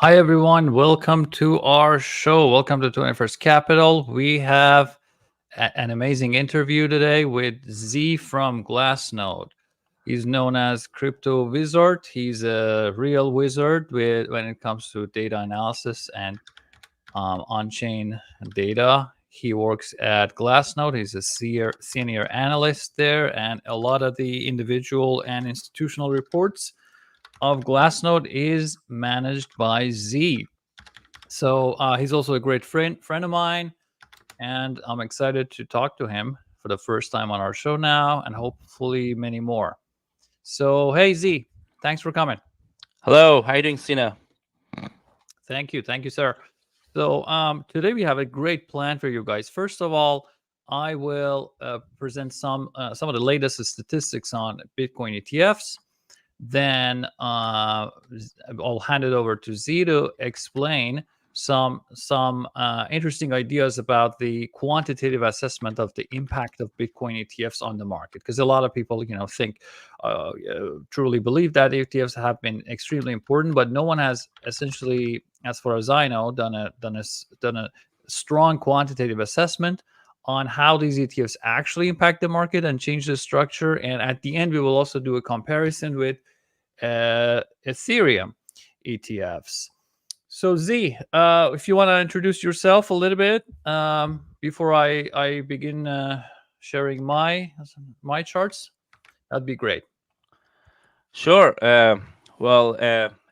Hi, everyone. Welcome to our show. Welcome to 21st Capital. We have an amazing interview today with Z from Glassnode. He's known as Crypto Wizard. He's a real wizard when it comes to data analysis and on-chain data. He works at Glassnode. He's a senior analyst there, and a lot of the individual and institutional reports of Glassnode is managed by Z. So he's also a great friend of mine, and I'm excited to talk to him for the first time on our show now, and hopefully many more. So hey Z, thanks for coming. Hello, how you doing, Sina? Thank you, sir. So today we have a great plan for you guys. First of all, I will present some of the latest statistics on Bitcoin ETFs. Then I'll hand it over to Z to explain some interesting ideas about the quantitative assessment of the impact of Bitcoin ETFs on the market. Because a lot of people, think truly believe that ETFs have been extremely important, but no one has essentially, as far as I know, done a strong quantitative assessment on how these ETFs actually impact the market and change the structure. And at the end, we will also do a comparison with Ethereum ETFs. So Z, if you want to introduce yourself a little bit before I begin sharing my charts, that'd be great. Sure.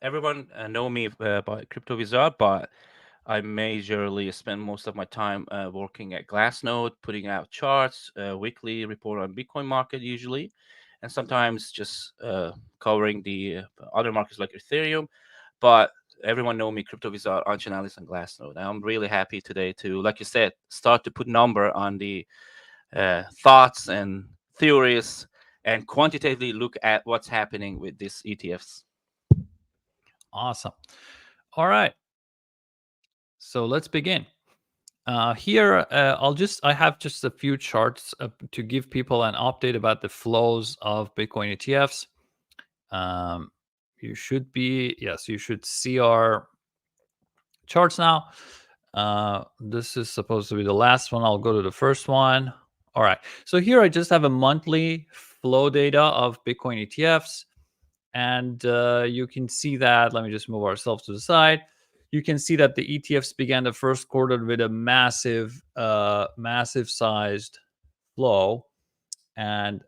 Everyone know me by Crypto Wizard, but I majorly spend most of my time working at Glassnode, putting out charts, weekly report on Bitcoin market usually, and sometimes just covering the other markets like Ethereum. But everyone know me, Crypto Wizard, Analyst, and Glassnode. And I'm really happy today to, like you said, start to put number on the thoughts and theories and quantitatively look at what's happening with these ETFs. Awesome. All right. So let's begin. Here, I have just a few charts to give people an update about the flows of Bitcoin ETFs. Um, you should see our charts now. This is supposed to be the last one. I'll go to the first one. All right. So here I just have a monthly flow data of Bitcoin ETFs. And you can see that. Let me just move ourselves to the side. You can see that the ETFs began the first quarter with a massive sized flow and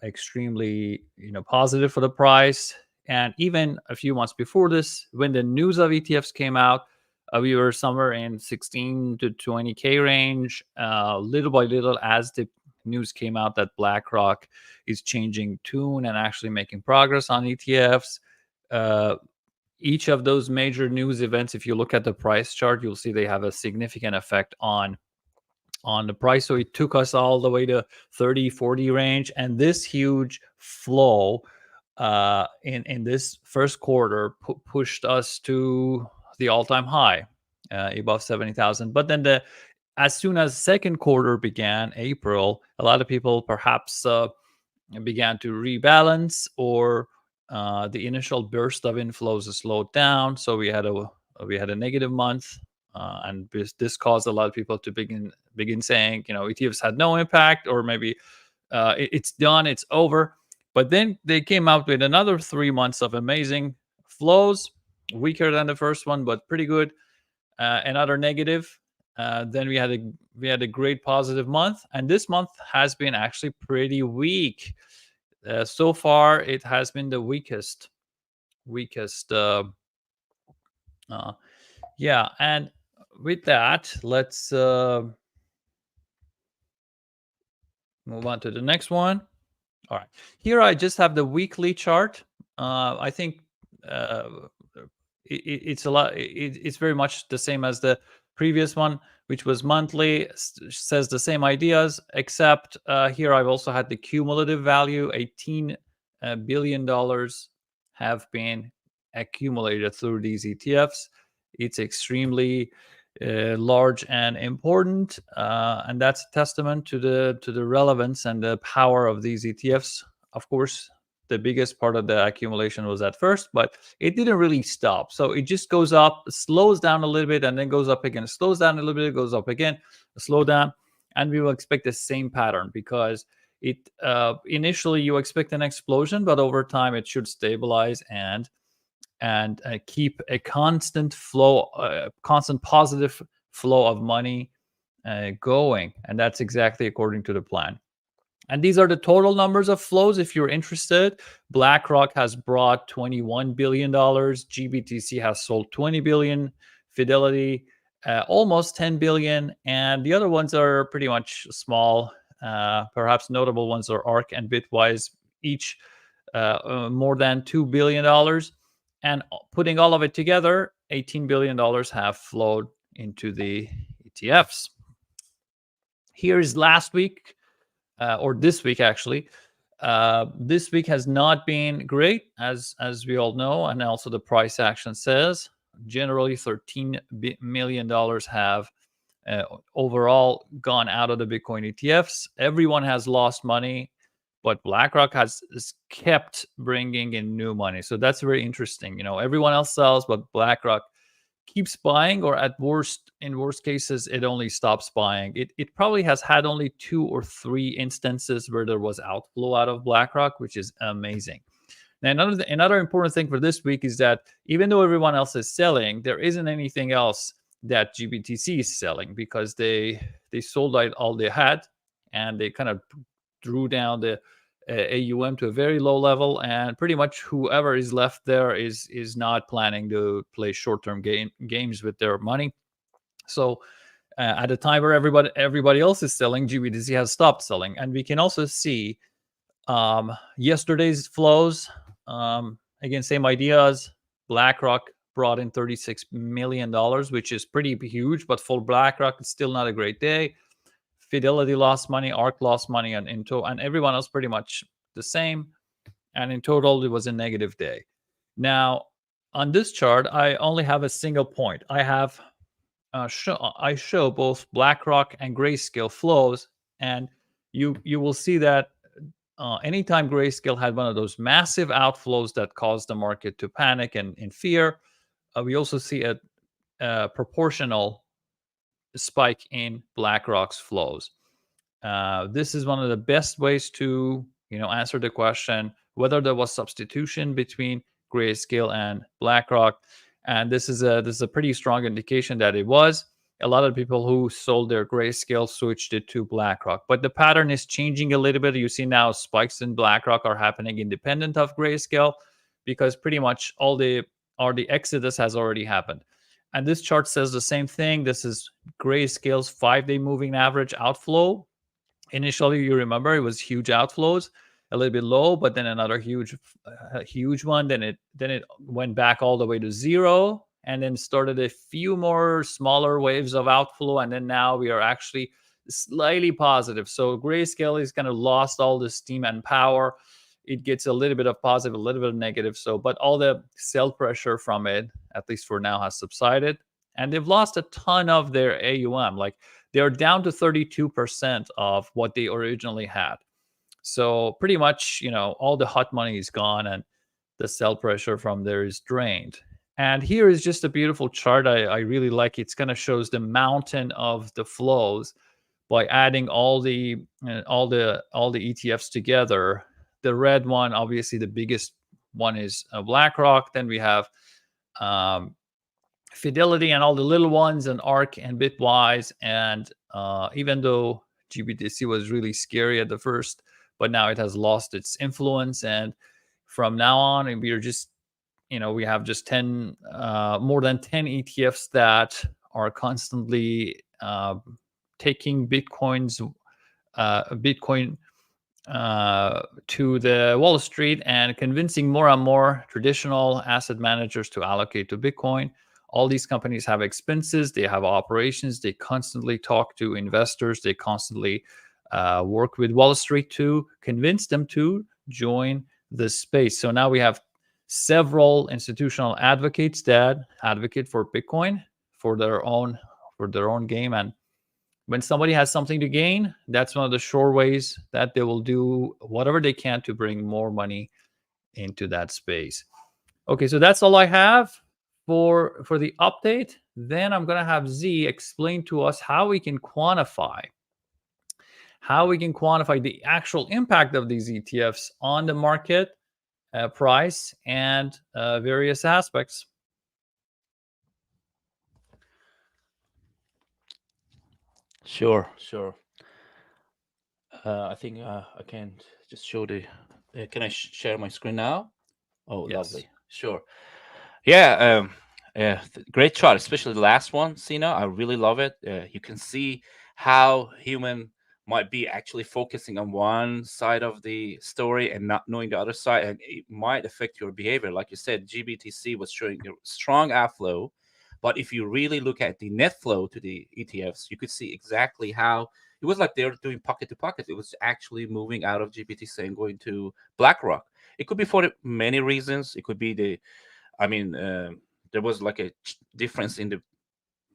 extremely, positive for the price. And even a few months before this, when the news of ETFs came out, we were somewhere in 16 to 20K range. Little by little, as the news came out that BlackRock is changing tune and actually making progress on ETFs. Uh, each of those major news events, if you look at the price chart, you'll see they have a significant effect on the price. So it took us all the way to 30, 40 range. And this huge flow in this first quarter pushed us to the all-time high, above 70,000. But then as soon as second quarter began, April, a lot of people perhaps began to rebalance, or the initial burst of inflows slowed down. So we had a negative month, and this caused a lot of people to begin saying, ETFs had no impact, or maybe it's done, it's over. But then they came out with another 3 months of amazing flows, weaker than the first one, but pretty good. Another negative. Then we had a great positive month, and this month has been actually pretty weak. So far, it has been the weakest. Uh, yeah, and with that, let's move on to the next one. All right, here I just have the weekly chart. I think uh, it's a lot. It's very much the same as the previous one, which was monthly. Says the same ideas, except here I've also had the cumulative value. $18 billion have been accumulated through these ETFs. It's extremely large and important, and that's a testament to the relevance and the power of these ETFs. Of course, the biggest part of the accumulation was at first, but it didn't really stop. So it just goes up, slows down a little bit, and then goes up again. It slows down a little bit, goes up again, slow down, and we will expect the same pattern because it initially you expect an explosion, but over time it should stabilize and keep a constant flow, constant positive flow of money going, and that's exactly according to the plan. And these are the total numbers of flows. If you're interested, BlackRock has brought $21 billion. GBTC has sold 20 billion. Fidelity, almost 10 billion. And the other ones are pretty much small. Perhaps notable ones are ARK and Bitwise, each more than $2 billion. And putting all of it together, $18 billion have flowed into the ETFs. Here's last week. Or this week actually. This week has not been great, as we all know, and also the price action says. Generally, $13 million have overall gone out of the Bitcoin ETFs. Everyone has lost money, but BlackRock has kept bringing in new money. So that's very interesting. Everyone else sells, but BlackRock keeps buying, or in worst cases, it only stops buying. It probably has had only 2 or 3 instances where there was outflow out of BlackRock, which is amazing. Now, another important thing for this week is that even though everyone else is selling, there isn't anything else that GBTC is selling, because they sold out all they had, and they kind of drew down the AUM to a very low level, and pretty much whoever is left there is not planning to play short-term games with their money. So at a time where everybody else is selling, GBTC has stopped selling. And we can also see yesterday's flows. Again, same ideas. BlackRock brought in $36 million, which is pretty huge, but for BlackRock, it's still not a great day. Fidelity lost money, ARK lost money, and and everyone else pretty much the same. And in total, it was a negative day. Now, on this chart, I only have a single point. I show both BlackRock and Grayscale flows, and you will see that anytime Grayscale had one of those massive outflows that caused the market to panic and in fear, we also see a proportional spike in BlackRock's flows. This is one of the best ways to answer the question whether there was substitution between Grayscale and BlackRock, and this is a pretty strong indication that it was. A lot of people who sold their Grayscale switched it to BlackRock, but the pattern is changing a little bit. You see now spikes in BlackRock are happening independent of Grayscale, because pretty much all the exodus has already happened. And this chart says the same thing. This is Grayscale's 5-day moving average outflow. Initially, you remember, it was huge outflows, a little bit low, but then another huge one. Then it went back all the way to 0, and then started a few more smaller waves of outflow, and then now we are actually slightly positive. So Grayscale is kind of lost all the steam and power. It gets a little bit of positive, a little bit of negative. So, but all the sell pressure from it, at least for now, has subsided, and they've lost a ton of their AUM. Like, they're down to 32% of what they originally had. So pretty much, all the hot money is gone, and the sell pressure from there is drained. And here is just a beautiful chart. I really like it. It's kind of shows the mountain of the flows by adding all the ETFs together. The red one, obviously the biggest one, is BlackRock. Then we have Fidelity and all the little ones, and ARK and Bitwise. And even though GBTC was really scary at the first, but now it has lost its influence. And from now on, we are just, we have just more than 10 ETFs that are constantly taking Bitcoin to the Wall Street and convincing more and more traditional asset managers to allocate to Bitcoin. All these companies have expenses, they have operations, they constantly talk to investors, they constantly work with Wall Street to convince them to join the space. So now we have several institutional advocates that advocate for Bitcoin for their own game. And when somebody has something to gain, that's one of the sure ways that they will do whatever they can to bring more money into that space. Okay, so that's all I have for the update. Then I'm going to have Z explain to us how we can quantify the actual impact of these ETFs on the market, price, and various aspects. Sure. I think I can just show the. Can I share my screen now? Oh, Yes. lovely. Sure. Yeah. Yeah. Great chart, especially the last one, Sina. I really love it. You can see how human might be actually focusing on one side of the story and not knowing the other side, and it might affect your behavior. Like you said, GBTC was showing a strong outflow, but if you really look at the net flow to the ETFs, you could see exactly how it was like they were doing pocket to pocket. It was actually moving out of GBTC and going to BlackRock. It could be for many reasons. It could be I mean, there was like a difference in the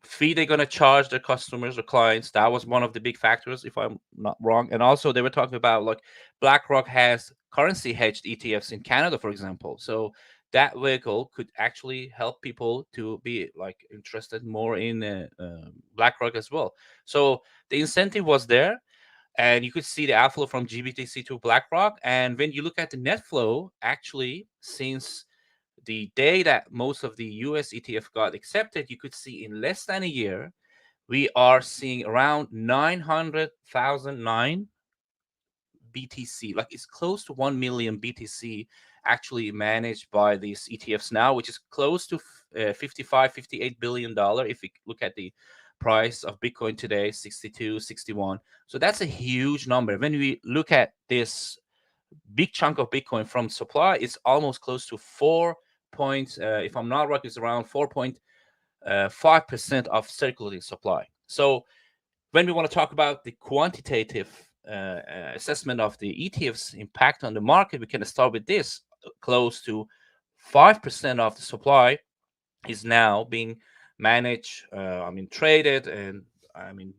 fee they're going to charge their customers or clients. That was one of the big factors, if I'm not wrong. And also, they were talking about like BlackRock has currency hedged ETFs in Canada, for example. So that vehicle could actually help people to be like interested more in BlackRock as well. So the incentive was there, and you could see the outflow from GBTC to BlackRock. And when you look at the net flow, actually, since the day that most of the US ETF got accepted, you could see in less than a year, we are seeing around 900,009 BTC. Like it's close to 1 million BTC actually managed by these ETFs now, which is close to 55, $58 billion if we look at the price of Bitcoin today, 62, 61. So that's a huge number. When we look at this big chunk of Bitcoin from supply, it's almost close to 4 point, if I'm not wrong, it's around 4.5% of circulating supply. So when we want to talk about the quantitative assessment of the ETF's impact on the market, we can start with this. Close to 5% of the supply is now being managed, traded, and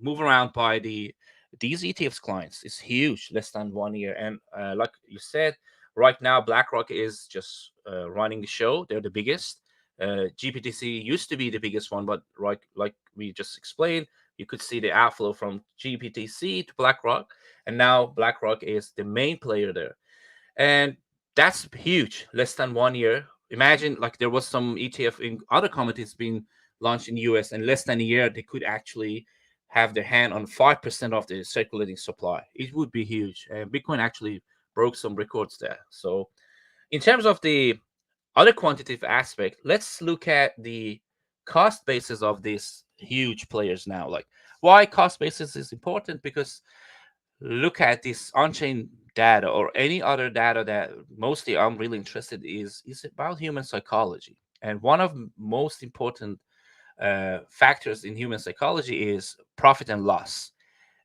move around by these ETFs clients. Is huge, less than 1 year. And like you said, right now BlackRock is just running the show. They're the biggest. GPTC used to be the biggest one, but like we just explained, you could see the outflow from GPTC to BlackRock, and now BlackRock is the main player there. And that's huge, less than 1 year. Imagine like there was some ETF in other commodities being launched in the US, and less than a year they could actually have their hand on 5% of the circulating supply. It would be huge, and Bitcoin actually broke some records there. So in terms of the other quantitative aspect, let's look at the cost basis of these huge players now. Like why cost basis is important, because look at this on-chain data or any other data that mostly I'm really interested is about human psychology. And one of most important factors in human psychology is profit and loss.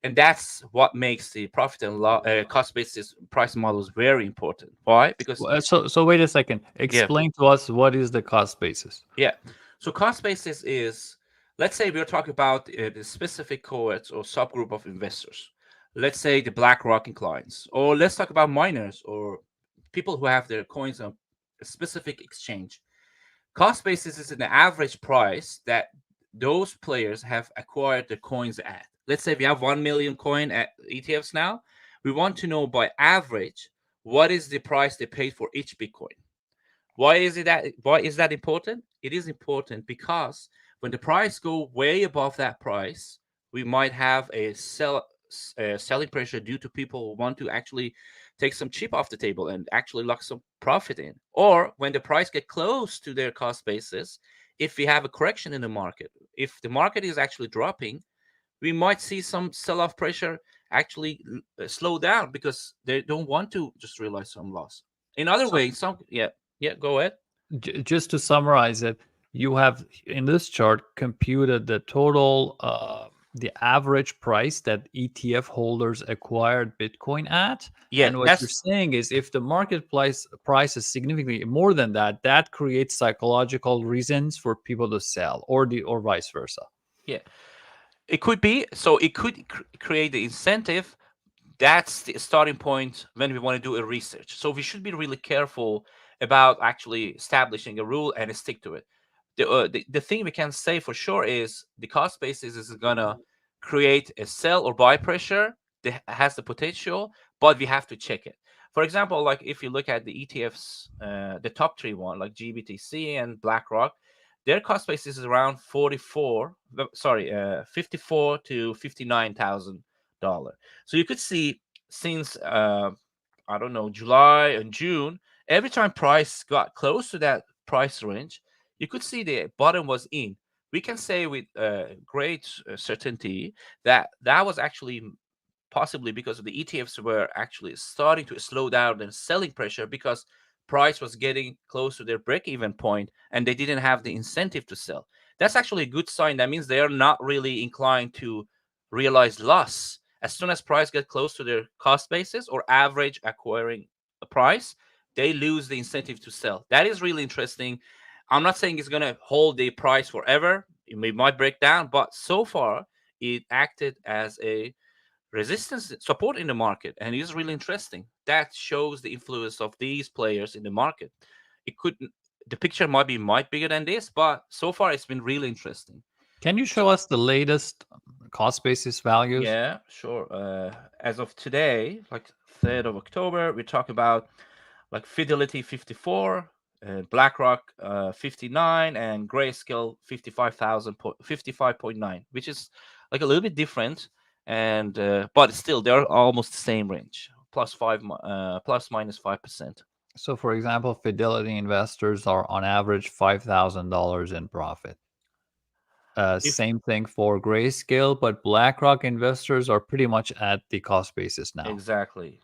And that's what makes the profit and cost basis price models very important. Why? Because So wait a second. yeah, Explain to us what is the cost basis. yeah. So cost basis is, let's say we're talking about the specific cohorts or subgroup of investors. Let's say the BlackRock clients, or let's talk about miners or people who have their coins on a specific exchange. Cost basis is an average price that those players have acquired the coins at. Let's say we have 1 million coin at ETFs now. We want to know by average what is the price they paid for each Bitcoin. Why is that important? It is important because when the price go way above that price, we might have a selling pressure due to people who want to actually take some chip off the table and actually lock some profit in. Or when the price get close to their cost basis, if we have a correction in the market, if the market is actually dropping, we might see some sell-off pressure actually slow down because they don't want to just realize some loss. In other So ways, go ahead. just to summarize it, you have in this chart computed the total, the average price that ETF holders acquired Bitcoin at. Yeah, And what you're that's saying is if the price is significantly more than that, that creates psychological reasons for people to sell, or vice versa. yeah. It could be so. It could create the incentive. That's the starting point when we want to do a research. So we should be really careful about actually establishing a rule and stick to it. The thing we can say for sure is the cost basis is gonna create a sell or buy pressure that has the potential, but we have to check it. For example, like if you look at the ETFs, the top three one like GBTC and BlackRock, their cost basis is around 54 to $59,000. So you could see since I don't know, July and June, every time price got close to that price range, you could see the bottom was in. We can say with great certainty that that was actually possibly because the ETFs were actually starting to slow down their selling pressure because price was getting close to their break-even point and they didn't have the incentive to sell. That's actually a good sign. That means they are not really inclined to realize loss. As soon as price get close to their cost basis or average acquiring a price, they lose the incentive to sell. That is really interesting. I'm not saying it's going to hold the price forever. It might break down, but so far it acted as a resistance support in the market, and it's really interesting. That shows the influence of these players in the market. It could The picture might bigger than this, but so far it's been really interesting. Can you So show us the latest cost basis values? yeah, sure. As of today, like 3rd of October, we talk about like Fidelity 54, BlackRock 59, and Grayscale 55.9, which is like a little bit different, and but still they're almost the same range, plus minus 5%. So, for example, Fidelity investors are on average $5,000 in profit. If Same thing for Grayscale, but BlackRock investors are pretty much at the cost basis now. exactly.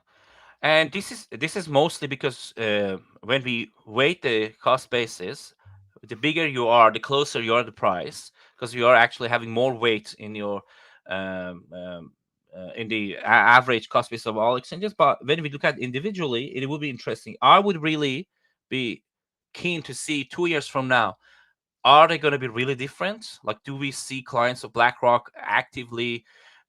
And this is mostly because when we weight the cost basis, the bigger you are, the closer you are to the price, because you are actually having more weight in your in the average cost base of all exchanges. But when we look at individually, it would be interesting. I would really be keen to see 2 years from now, are they going to be really different? Like, do we see clients of BlackRock actively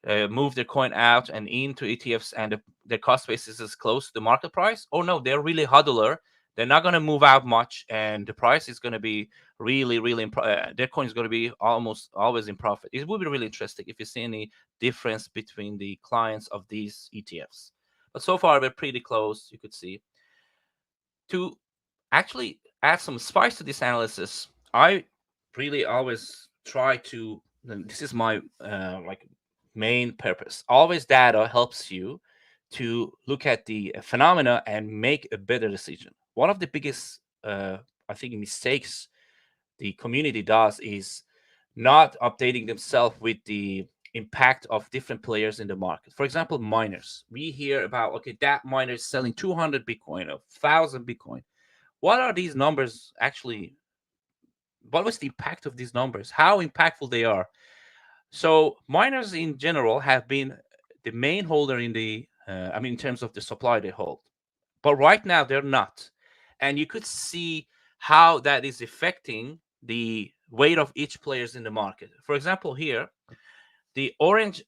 move their coin out and into ETFs, and their cost basis is close to the market price? Or no, they're really huddler. They're not going to move out much, and the price is going to be really, really. Their coin is going to be almost always in profit. It would be really interesting if you see any difference between the clients of these ETFs. But so far, we're pretty close. You could see. To actually add some spice to this analysis, I really always try to. And this is my like main purpose. Always data helps you to look at the phenomena and make a better decision. One of the biggest, I think, mistakes the community does is not updating themselves with the impact of different players in the market. For example, miners. We hear about, okay, that miner is selling 200 Bitcoin or 1,000 Bitcoin. What are these numbers actually? What was the impact of these numbers? How impactful they are? So miners in general have been the main holder in the, I mean, in terms of the supply they hold. But right now they're not, and you could see how that is affecting the weight of each players in the market. For example, here the orange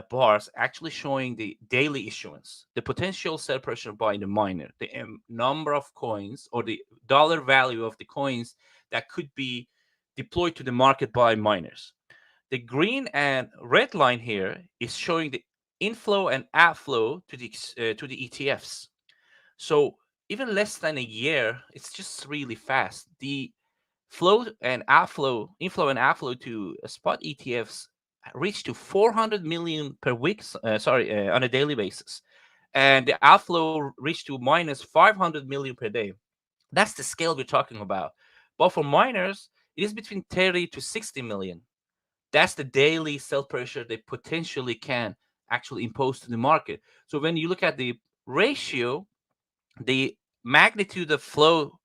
bars actually showing the daily issuance, the potential sell pressure by the miner, the number of coins or the dollar value of the coins that could be deployed to the market by miners. The green and red line here is showing the inflow and outflow to the ETFs. So even less than a year, it's just really fast. The inflow and outflow to spot ETFs reached to 400 million per week. On a daily basis, and the outflow reached to minus 500 million per day. That's the scale we're talking about. But for miners, it is between 30 to 60 million. That's the daily sell pressure they potentially can actually impose to the market. So when you look at the ratio, the magnitude of flow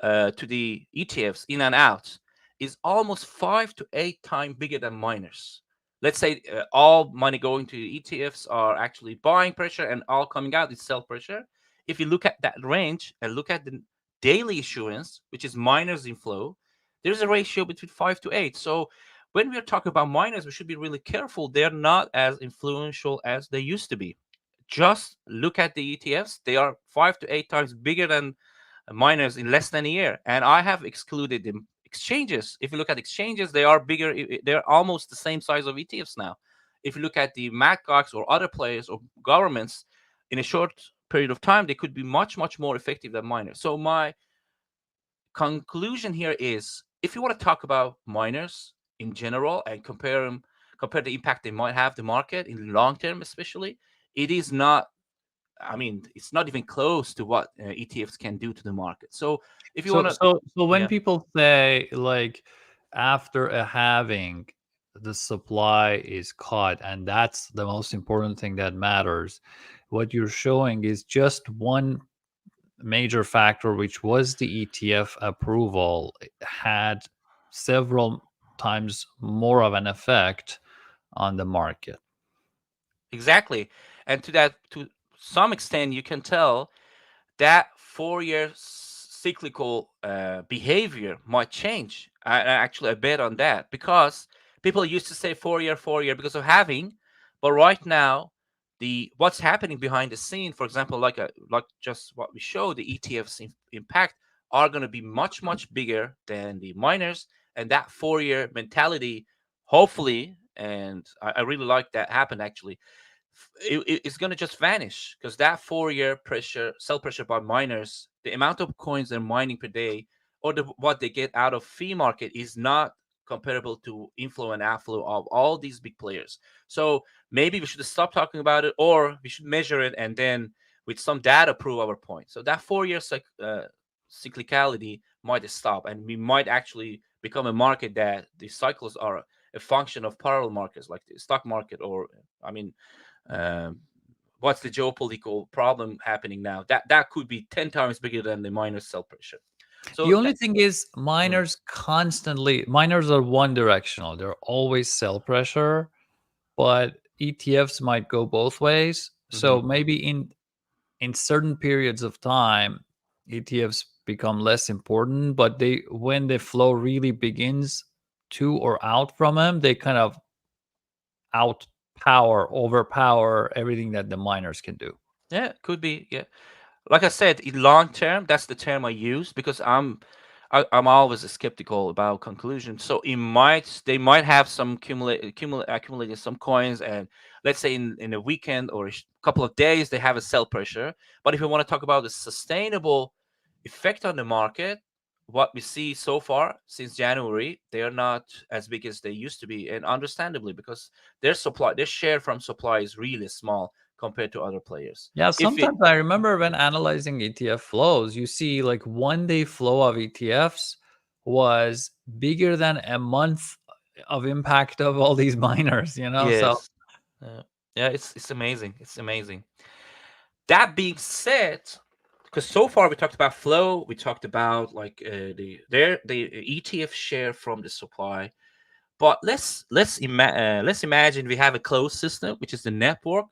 to the ETFs in and out is almost 5 to 8 times bigger than miners. Let's say all money going to ETFs are actually buying pressure and all coming out is sell pressure. If you look at that range and look at the daily issuance, which is miners inflow, there's a ratio between 5 to 8. So when we're talking about miners, we should be really careful. They're not as influential as they used to be. Just look at the ETFs; they are 5 to 8 times bigger than miners in less than a year, and I have excluded the exchanges. If you look at exchanges, they are bigger. They're almost the same size of ETFs now. If you look at the Matcox or other players or governments, in a short period of time, they could be much, much more effective than miners. So my conclusion here is, if you want to talk about miners in general and compare the impact they might have the market in the long term, especially, it is not. I mean, it's not even close to what ETFs can do to the market. So if you want So to, so when yeah, people say like after a halving, the supply is caught, and that's the most important thing that matters. What you're showing is just one major factor, which was the ETF approval, had several times more of an effect on the market. exactly. And to some extent, you can tell that 4 year cyclical behavior might change. Actually, I bet on that, because people used to say 4 year, 4 year because of having, but right now, the what's happening behind the scene, for example, like just what we showed, the ETFs impact are going to be much, much bigger than the miners, and that 4 year mentality, hopefully, and I really like that happen actually, it's going to just vanish, because that 4 year pressure, sell pressure by miners, the amount of coins they're mining per day, or what they get out of fee market, is not comparable to inflow and outflow of all these big players. So maybe we should stop talking about it, or we should measure it, and then with some data prove our point. So that 4 year cyclicality might stop, and we might actually become a market that the cycles are a function of parallel markets like the stock market, or I mean, um, what's the geopolitical problem happening now? That could be 10 times bigger than the miners' sell pressure. The So only that, thing is mm, miners are one directional. They're always sell pressure, but ETFs might go both ways. mhm. So maybe in certain periods of time, ETFs become less important, but they when the flow really begins to or out from them, they kind of overpower everything that the miners can do. Yeah, could be. Yeah, like I said, in long term, that's the term I use, because I'm always skeptical about conclusions. So they might have some accumulating some coins, and let's say in a weekend or a couple of days they have a sell pressure. But if we want to talk about the sustainable effect on the market, what we see so far since January, they are not as big as they used to be, and understandably, because their share from supply is really small compared to other players. Yeah, If it sometimes I remember when analyzing ETF flows, you see like 1 day flow of ETFs was bigger than a month of impact of all these miners, you know? So Yes. Uh, yeah, it's amazing. It's amazing. That being said, because so far we talked about flow, we talked about like the ETF share from the supply. But let's imagine we have a closed system, which is the network,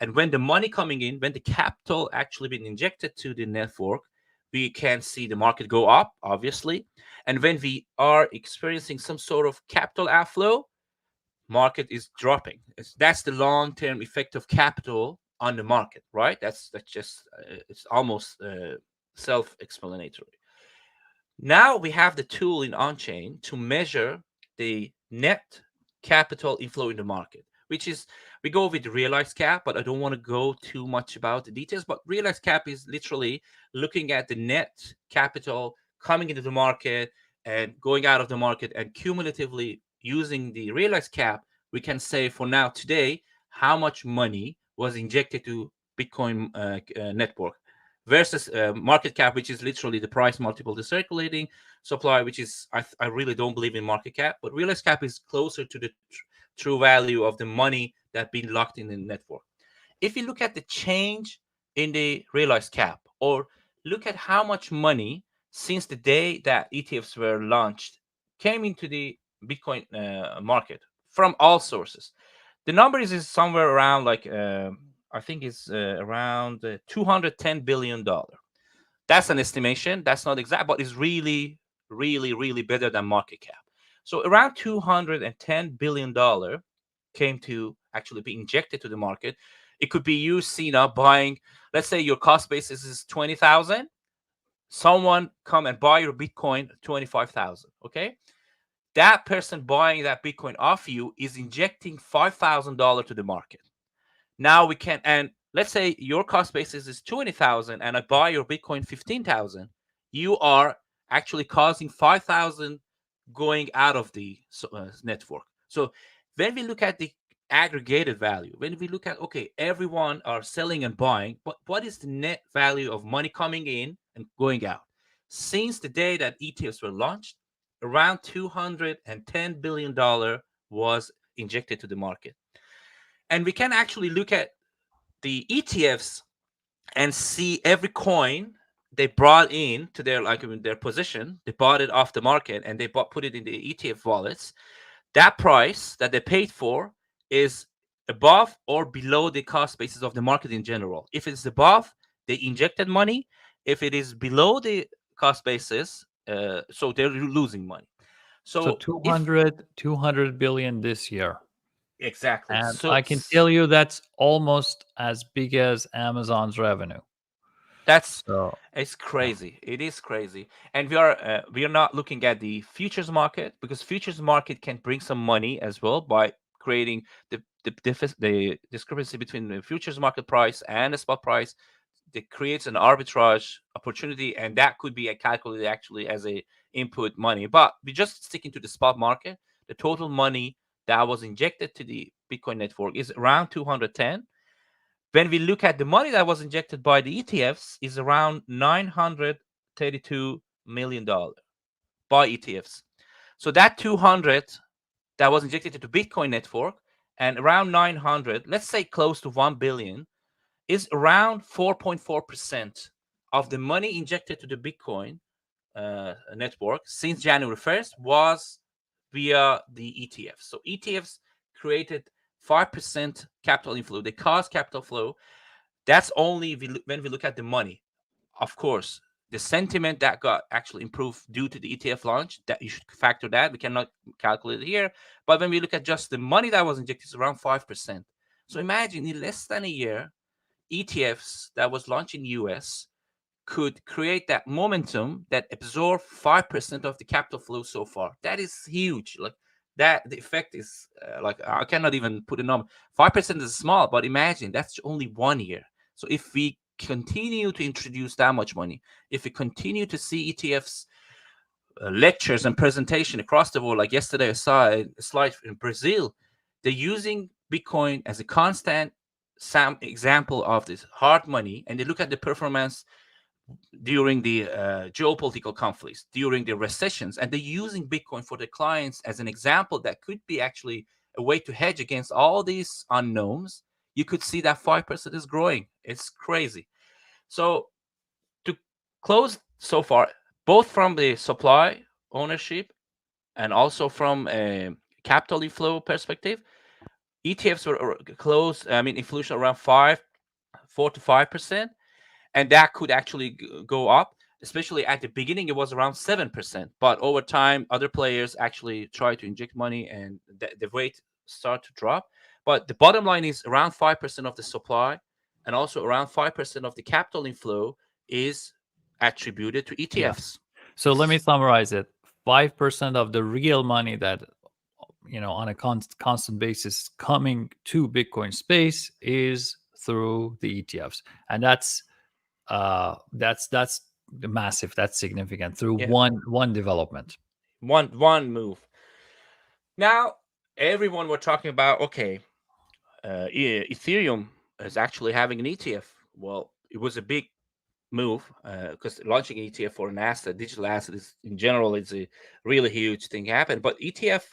and when the money coming in, when the capital actually been injected to the network, we can see the market go up, obviously. And when we are experiencing some sort of capital outflow, market is dropping. That's the long-term effect of capital on the market, right? That's just it's almost self-explanatory. Now we have the tool in on-chain to measure the net capital inflow in the market, which is, we go with the realized cap, but I don't want to go too much about the details. But realized cap is literally looking at the net capital coming into the market and going out of the market, and cumulatively using the realized cap, we can say for now today how much money was injected to Bitcoin network versus market cap, which is literally the price multiple the circulating supply, which is I really don't believe in market cap, but realized cap is closer to the true value of the money that been locked in the network. If you look at the change in the realized cap, or look at how much money since the day that ETFs were launched came into the Bitcoin market from all sources, the number is somewhere around like I think it's around $210 billion. That's an estimation. That's not exact, but it's really, really, really better than market cap. So around $210 billion came to actually be injected to the market. It could be you, Sina, buying. Let's say your cost basis is 20,000. someone come and buy your Bitcoin 25,000. Okay, that person buying that Bitcoin off you is injecting $5,000 to the market. Now we can, and let's say your cost basis is 20,000 and I buy your Bitcoin 15,000. You are actually causing 5,000 going out of the network. So when we look at the aggregated value, when we look at, okay, everyone are selling and buying, but what is the net value of money coming in and going out? Since the day that ETFs were launched, around $210 billion was injected to the market. And we can actually look at the ETFs and see every coin they brought in to their their position. They bought it off the market and they put it in the ETF wallets. That price that they paid for is above or below the cost basis of the market in general. If it's above, they injected money. If it is below the cost basis, so they're losing money. So So if 200 billion this year. exactly, And so I can tell you that's almost as big as Amazon's revenue. that's So, it's yeah. crazy. It is crazy, and we are not looking at the futures market, because futures market can bring some money as well by creating the discrepancy between the futures market price and the spot price. That creates an arbitrage opportunity, and that could be calculated actually as a input money. But we just sticking to the spot market. The total money that was injected to the Bitcoin network is around 210. When we look at the money that was injected by the ETFs, is around $932 million by ETFs. So that 200 that was injected into Bitcoin network, and around 900, let's say close to 1 billion, is around 4.4% of the money injected to the Bitcoin network since January 1st was via the ETFs. So ETFs created 5% capital inflow. They cause capital flow. That's only when we look at the money. Of course, the sentiment that got actually improved due to the ETF launch, that you should factor that. We cannot calculate it here. But when we look at just the money that was injected, it's around 5%. So imagine in less than a year, ETFs that was launched in the US could create that momentum that absorb 5% of the capital flow so far. That is huge. Like that, the effect is like I cannot even put a number. 5% is small, but imagine that's only 1 year. So if we continue to introduce that much money, if we continue to see ETFs lectures and presentation across the world, like yesterday I saw a slide in Brazil, they're using Bitcoin as a constant example of this hard money, and they look at the performance during the geopolitical conflicts, during the recessions, and they're using Bitcoin for their clients as an example that could be actually a way to hedge against all these unknowns. You could see that 5% is growing. It's crazy. So to close so far, both from the supply ownership and also from a capital inflow perspective, ETFs were close. I mean, inflation around 4 to 5%, and that could actually go up. Especially at the beginning, it was around 7%, but over time, other players actually try to inject money, and the rate start to drop. But the bottom line is around 5% of the supply, and also around 5% of the capital inflow is attributed to Yeah. ETFs. So let me summarize it. 5% of the real money that, on a constant basis coming to Bitcoin space is through the ETFs. And that's massive. That's significant through Yeah, one development. one move. Now, everyone were talking about, okay, Ethereum is actually having an ETF. Well, it was a big move because launching ETF for an asset, digital asset, is in general, it's a really huge thing happen. But ETF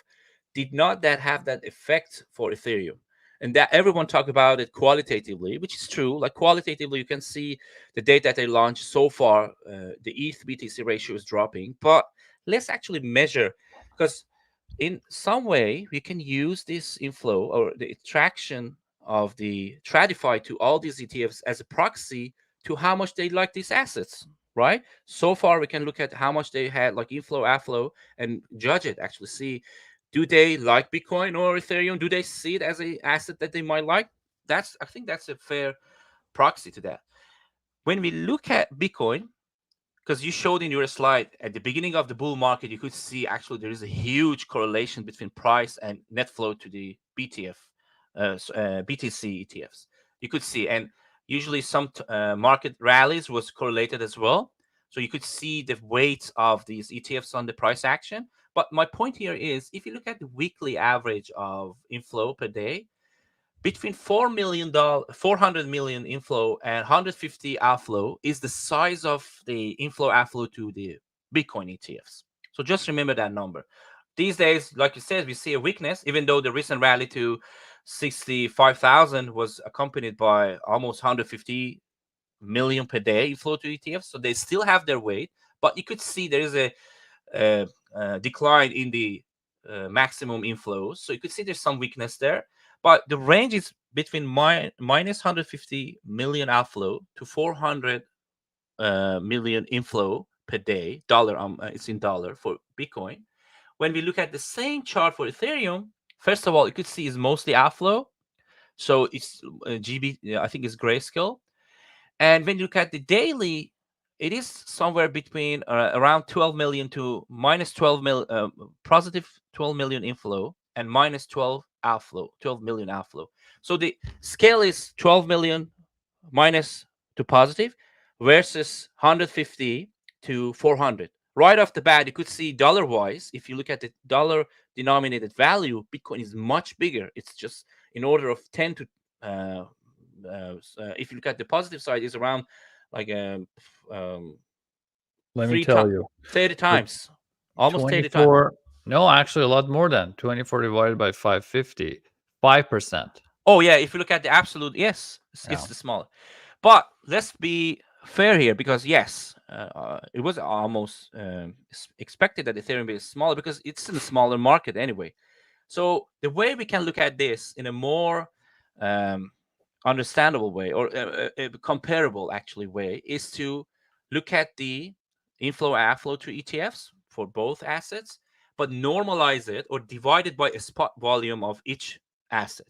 did not that have that effect for Ethereum, and that everyone talk about it qualitatively, which is true. Like qualitatively, you can see the data that they launched so far. The ETH BTC ratio is dropping, but let's actually measure, because in some way we can use this inflow or the attraction of the Tradify to all these ETFs as a proxy to how much they like these assets, right? So far, we can look at how much they had like inflow, outflow, and judge it. Actually, see, do they like Bitcoin or Ethereum? Do they see it as a asset that they might like? I think that's a fair proxy to that. When we look at Bitcoin, because you showed in your slide at the beginning of the bull market, you could see actually there is a huge correlation between price and net flow to the BTC ETFs. You could see, and usually some market rallies was correlated as well. So you could see the weight of these ETFs on the price action. But my point here is, if you look at the weekly average of inflow per day, between $400 million inflow and 150 outflow is the size of the inflow outflow to the Bitcoin ETFs. So just remember that number. These days, like you said, we see a weakness, even though the recent rally to 65,000 was accompanied by almost 150 million per day inflow to ETFs. So they still have their weight, but you could see there is a decline in the maximum inflows. So you could see there's some weakness there. But the range is between minus 150 million outflow to 400 million inflow per day. Dollar, it's in dollar for Bitcoin. When we look at the same chart for Ethereum, first of all, you could see it's mostly outflow. So it's GB, I think it's grayscale. And when you look at the daily, it is somewhere between around 12 million to minus 12 million, positive 12 million inflow and minus 12 outflow, 12 million outflow. So the scale is 12 million minus to positive versus 150 to 400. Right off the bat, you could see dollar wise, if you look at the dollar denominated value, Bitcoin is much bigger. It's just in order of 10 to if you look at the positive side, is around like Let me three tell times, you, 30 the times, almost 30 times. 24, no, actually a lot more than 24 divided by 550, 5%. Oh yeah, if you look at the absolute, yes, Yeah. it's the smaller. But let's be fair here, because yes, it was almost expected that Ethereum is smaller because it's in a smaller market anyway. So the way we can look at this in a more um, understandable way, or a comparable actually way, is to look at the inflow outflow to ETFs for both assets, but normalize it or divide it by a spot volume of each asset.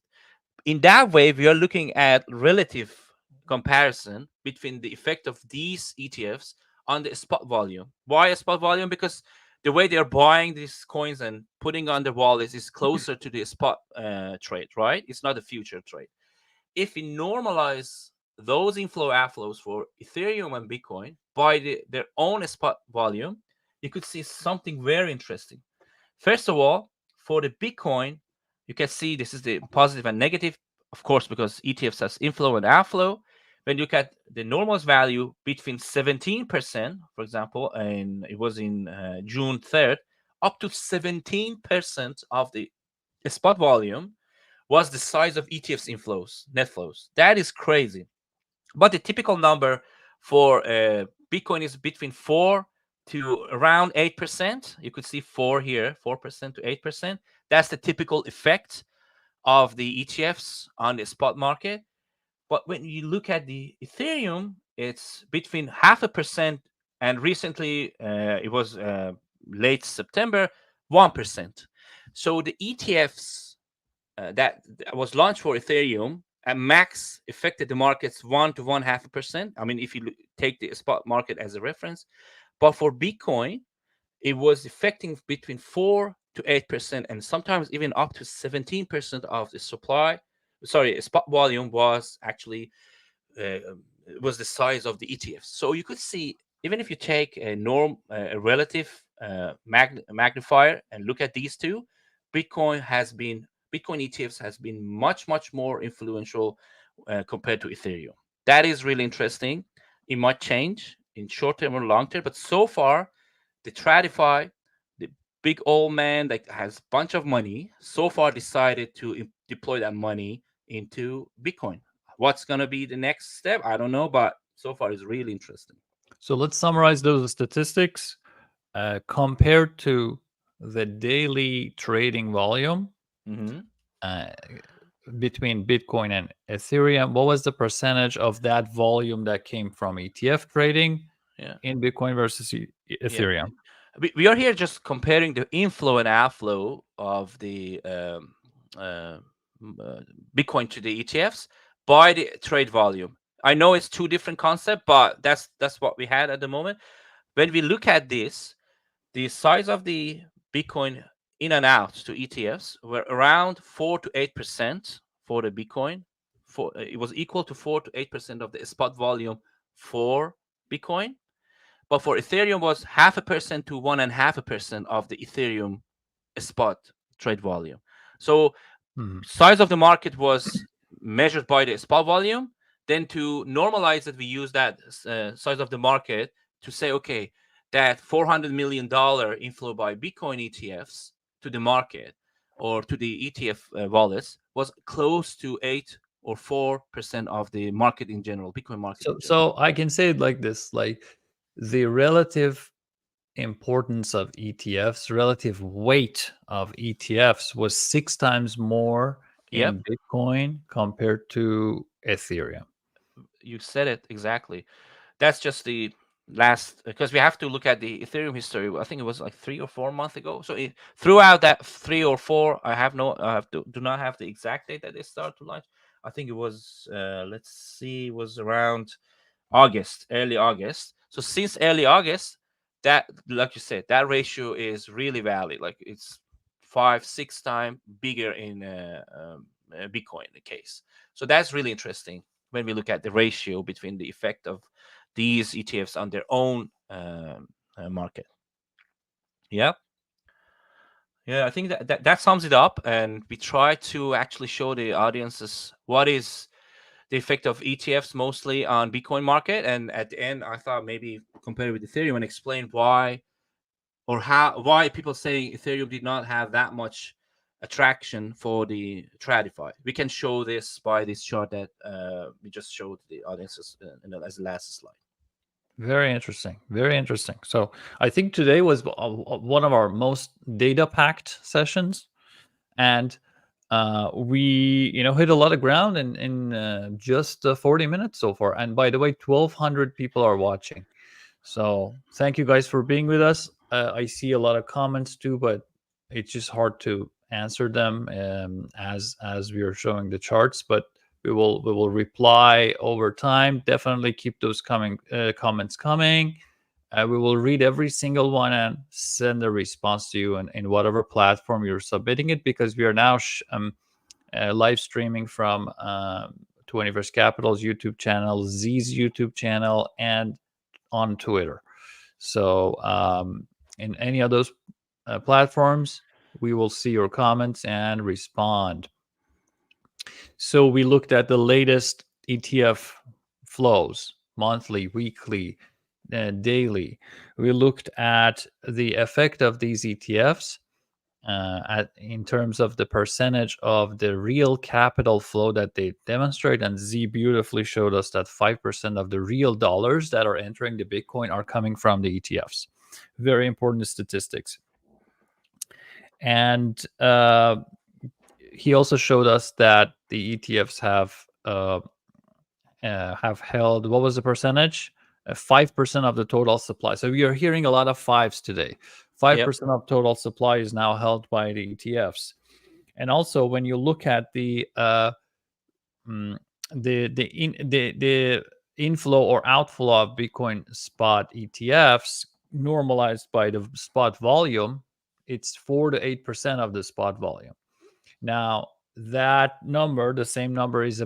In that way, we are looking at relative comparison between the effect of these ETFs on the spot volume. Why a spot volume? Because the way they are buying these coins and putting on their wallets is closer to the spot trade, right? It's not a future trade. If we normalize those inflow outflows for Ethereum and Bitcoin by their own spot volume, you could see something very interesting. First of all, for the Bitcoin, you can see this is the positive and negative, of course, because ETFs has inflow and outflow. When you look at the normalized value between 17%, for example, and it was in June 3rd, up to 17% of the spot volume was the size of ETFs inflows, net flows. That is crazy. But the typical number for Bitcoin is between 4 to around 8%. You could see 4 here, 4% to 8%. That's the typical effect of the ETFs on the spot market. But when you look at the Ethereum, it's between 0.5%, and recently it was late September, 1%. So the ETFs that was launched for Ethereum and max affected the markets 1 to 1.5%. I mean, if you take the spot market as a reference, but for Bitcoin, it was affecting between 4 to 8%, and sometimes even up to 17% of the supply. Sorry, spot volume was actually uh, was the size of the ETFs. So you could see, even if you take a relative magnifier and look at these two, Bitcoin has been Bitcoin ETFs has been much more influential compared to Ethereum. That is really interesting. It might change in short term or long term, but so far, the TradFi, the big old man that has a bunch of money, so far decided to deploy that money into Bitcoin. What's going to be the next step? I don't know, but so far it's really interesting. So let's summarize those statistics compared to the daily trading volume Mm-hmm. uh, between Bitcoin and Ethereum. What was the percentage of that volume that came from ETF trading Yeah. in Bitcoin versus Yeah. Ethereum? We are here just comparing the inflow and outflow of the uh, Bitcoin to the ETFs by the trade volume. I know it's two different concepts, but that's what we had at the moment. when we look at this, the size of the Bitcoin in and out to ETFs were around 4 to 8% for the Bitcoin. It was equal to 4 to 8% of the spot volume for Bitcoin, but for Ethereum was 0.5% to 1.5% of the Ethereum spot trade volume. So Mhm. size of the market was measured by the spot volume. Then to normalize it, we use that size of the market to say, okay, that $400 million inflow by Bitcoin ETFs to the market or to the ETF wallets was close to 8 or 4% of the market in general, Bitcoin market So, in general. so I can say it like this: like the relative importance of ETFs, relative weight of ETFs was 6 times more Yep, in Bitcoin compared to Ethereum. you said it exactly. That's just the last, because we have to look at the Ethereum history. I think it was like 3 or 4 months ago. So throughout that 3 or 4, I have to do not have the exact date that they start to launch. I think it was let's see, it was around August, early August. So since early August, that, like you said, that ratio is really valid. Like it's 5, 6 times bigger in Bitcoin the case. So that's really interesting when we look at the ratio between the effect of these ETFs on their own market. Yeah, yeah. I think that sums it up, and we try to actually show the audiences what is the effect of ETFs mostly on Bitcoin market. And at the end, I thought maybe compare it with Ethereum and explain why or how why people saying Ethereum did not have that much attraction for the TradFi. We can show this by this chart that we just showed the audiences as the last slide. Very interesting. Very interesting. So I think today was one of our most data-packed sessions, and we hit a lot of ground in just 40 minutes so far. And by the way, 1,200 people are watching. So thank you guys for being with us. I see a lot of comments too, but it's just hard to answer them as we are showing the charts. But we will reply over time. Definitely keep those comments coming. We will read every single one and send a response to you in whatever platform you're submitting it, because we are now live streaming from 21st Capital's YouTube channel, Z's YouTube channel, and on Twitter. So in any of those platforms, we will see your comments and respond. So we looked at the latest ETF flows, monthly, weekly, daily. We looked at the effect of these ETFs in terms of the percentage of the real capital flow that they demonstrate. And Z beautifully showed us that 5% of the real dollars that are entering the Bitcoin are coming from the ETFs. Very important statistics. And he also showed us that the ETFs have held, what was the percentage? 5% of the total supply. So we are hearing a lot of fives today. Yep. 5% of total supply is now held by the ETFs. And also, when you look at mm, the inflow or outflow of Bitcoin spot ETFs normalized by the spot volume, it's 4 to 8% of the spot volume. Now, that number, the same number, is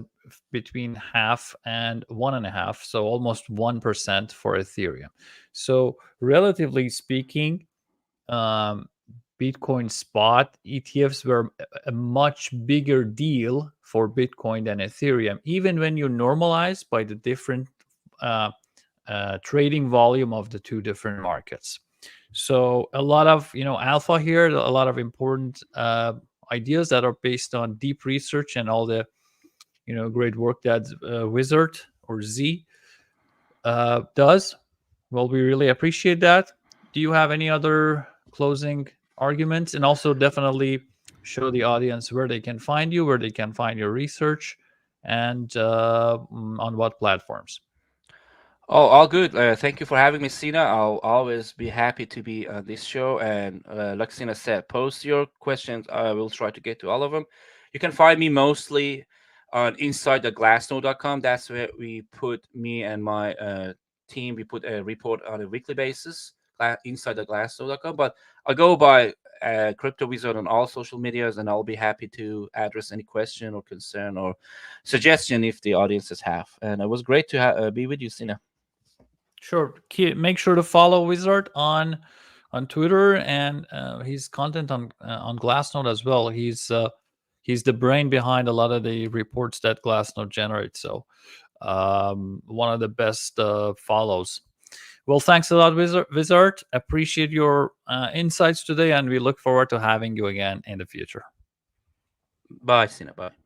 between half and 1.5, so almost 1% for Ethereum. So, relatively speaking, um, Bitcoin spot ETFs were a much bigger deal for Bitcoin than Ethereum, even when you normalize by the different uh, trading volume of the two different markets. So a lot of alpha here, a lot of important ideas that are based on deep research and all the great work that Wizard or Z does. Well, we really appreciate that. Do you have any other closing arguments? And also definitely show the audience where they can find you, where they can find your research, and on what platforms. Oh, all good. Thank you for having me, Sina. I'll always be happy to be on this show. And like Sina said, post your questions. I will try to get to all of them. You can find me mostly on inside the glassnode.com. That's where we put me and my team, we put a report on a weekly basis inside the Glassnode.com. But I go by Crypto Wizard on all social medias, and I'll be happy to address any question or concern or suggestion if the audiences have. And it was great to be with you, Sina. Sure. Make sure to follow Wizard on Twitter and his content on Glassnode as well. He's the brain behind a lot of the reports that Glassnode generates. So one of the best follows. Well, thanks a lot, Wizard. Appreciate your insights today, and we look forward to having you again in the future. Bye, Sina. Bye.